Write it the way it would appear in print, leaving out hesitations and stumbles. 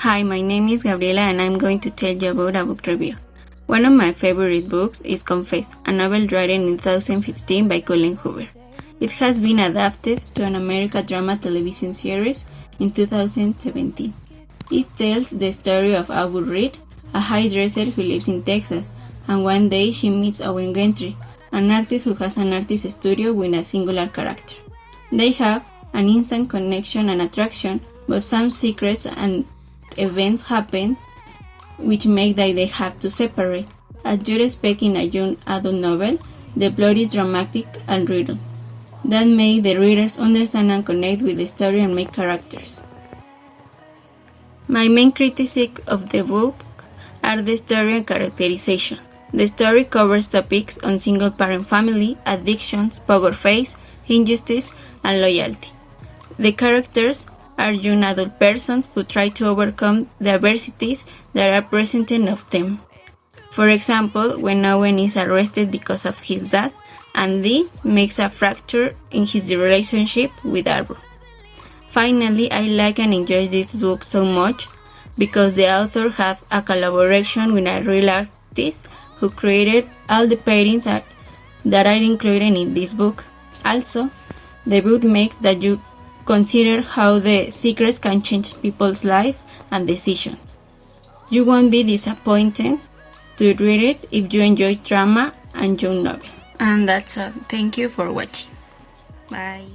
Hi, my name is Gabriela and I'm going to tell you about a book review. One of my favorite books is Confess, a novel written in 2015 by Colleen Hoover. It has been adapted to an American drama television series in 2017. It tells the story of Aubrey Reed, a hairdresser who lives in Texas, and one day she meets Owen Gentry, an artist who has an artist studio with a singular character. They have an instant connection and attraction, but some secrets and events happen which make that they have to separate. As you'd expect in a young adult novel, the plot is dramatic and brutal. That makes the readers understand and connect with the story and make characters. My main criticism of the book are the story and characterization. The story covers topics on single-parent family, addictions, poker face, injustice, and loyalty. The characters are young adult persons who try to overcome the adversities that are presented of them. For example, when Owen is arrested because of his dad, and this makes a fracture in his relationship with Aubrey. Finally, I like and enjoy this book so much because the author had a collaboration with a real artist who created all the paintings that are included in this book. Also, the book makes that you consider how the secrets can change people's life and decisions. You won't be disappointed to read it if you enjoy drama and young novel. And that's all. Thank you for watching. Bye.